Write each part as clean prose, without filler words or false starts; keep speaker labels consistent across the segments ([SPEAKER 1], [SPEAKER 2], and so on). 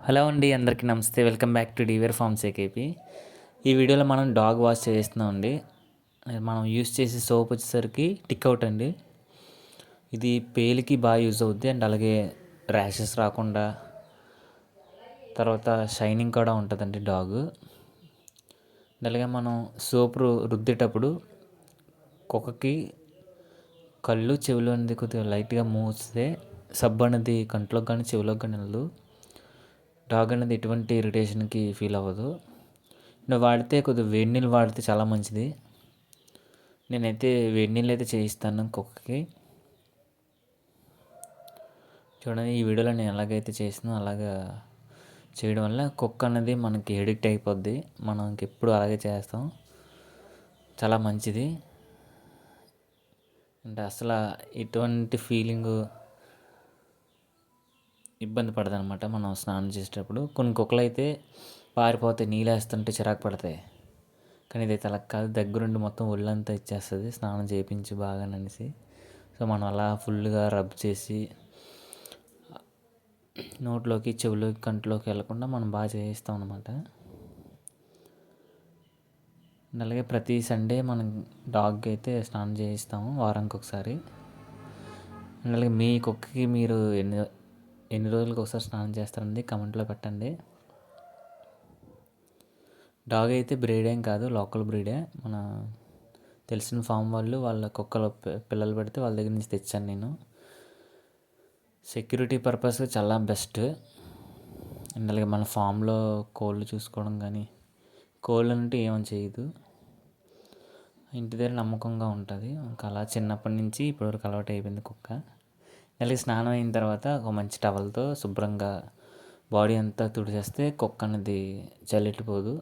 [SPEAKER 1] Hello అండి, అందరికీ నమస్తే. వెల్కమ్ బ్యాక్ టు డివేర్ ఫార్మ్స్ ఏకేపీ. ఈ వీడియోలో మనం డాగ్ వాష్ చేస్తున్నాం అండి. మనం యూస్ చేసే సోప్ వచ్చేసరికి టిక్అవుట్ అండి. ఇది పేలికి బాగా యూజ్ అవుద్ది అండ్ అలాగే ర్యాషెస్ రాకుండా తర్వాత షైనింగ్ కూడా ఉంటుందండి డాగ్. అలాగే మనం సోప్ రుద్దేటప్పుడు కుక్కకి కళ్ళు చెవులు అనేది కొద్దిగా లైట్గా మూస్తే సబ్బు అనేది కంట్లోకి కానీ చెవులోకి కానీ వెళ్ళదు. డాగ్ అనేది ఎటువంటి ఇరిటేషన్కి ఫీల్ అవ్వదు. నువ్వు వాడితే కొద్దిగా వేడి నీళ్ళు వాడితే చాలా మంచిది. నేనైతే వేడి నీళ్ళు అయితే చేయిస్తాను కుక్కకి. చూడండి, ఈ వీడియోలో నేను ఎలాగైతే చేసినా అలాగా చేయడం వల్ల కుక్క అనేది మనకి ఎడిక్ట్ అయిపోద్ది. మనం ఎప్పుడు అలాగే చేస్తాం, చాలా మంచిది. అంటే అసలు ఎటువంటి ఫీలింగు ఇబ్బంది పడదనమాట మనం స్నానం చేసేటప్పుడు. కొన్ని కుక్కలు అయితే పారిపోతాయి, నీళ్ళు వేస్తుంటే చిరాకు పడతాయి. కానీ ఇదైతే అలా కాదు, దగ్గరుండి మొత్తం ఒళ్ళంతా ఇచ్చేస్తుంది స్నానం చేయించి బాగా అనేసి. సో మనం అలా ఫుల్గా రబ్ చేసి నోట్లోకి చెవులోకి కంట్లోకి వెళ్ళకుండా మనం బాగా చేయిస్తాం అనమాట. అలాగే ప్రతి సండే మనం డాగ్కి అయితే స్నానం చేయిస్తాము వారానికి ఒకసారి. అలాగే మీ కుక్కకి మీరు ఎన్ని రోజులకు ఒకసారి స్నానం చేస్తారండి కమెంట్లో పెట్టండి. డాగ్ అయితే బ్రీడ్ ఏం కాదు, లోకల్ బ్రీడే. మన తెలిసిన ఫామ్ వాళ్ళ కుక్కల పిల్లలు పెడితే వాళ్ళ దగ్గర నుంచి తెచ్చాను నేను. సెక్యూరిటీ పర్పస్ చాలా బెస్ట్. అండ్ అలాగే మన ఫామ్లో కోళ్ళు చూసుకోవడం కానీ, కోళ్ళు అంటే ఏమని చేయదు, ఇంటి దగ్గర నమ్మకంగా ఉంటుంది. ఇంకా అలా చిన్నప్పటి నుంచి ఇప్పటివరకు అలవాటు అయిపోయింది కుక్క. అలాగే స్నానం అయిన తర్వాత ఒక మంచి టవల్తో శుభ్రంగా బాడీ అంతా తుడిచేస్తే కుక్క అనేది చల్లెట్టిపోదు.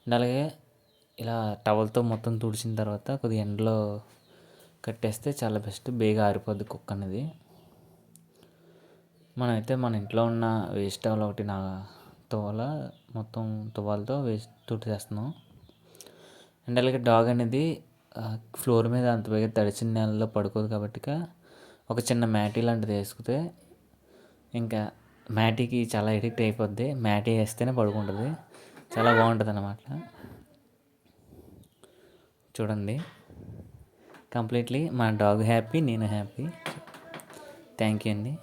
[SPEAKER 1] అండ్ అలాగే ఇలా టవల్తో మొత్తం తుడిచిన తర్వాత కొద్దిగా ఎండలో కట్టేస్తే చాలా బెస్ట్, బేగా ఆరిపోద్ది కుక్క అనేది. మనమైతే మన ఇంట్లో ఉన్న వేస్ట్ టవల్ ఒకటి మొత్తం తువాలతో వేస్ట్ తుడిచేస్తున్నాం. అండ్ అలాగే డాగ్ అనేది ఫ్లోర్ మీద అంత బాగా తడిచిన నేలలో పడుకోదు కాబట్టి ఒక చిన్న మ్యాటీ లాంటిది వేసుకుంటే ఇంకా మ్యాటీకి చాలా ఎడిక్ట్ అయిపోద్ది. మ్యాటీ వేస్తేనే పడుకుంటుంది, చాలా బాగుంటుంది అన్నమాట. చూడండి, కంప్లీట్లీ మా డాగ్ హ్యాపీ, నేను హ్యాపీ. థ్యాంక్ యూ అండి.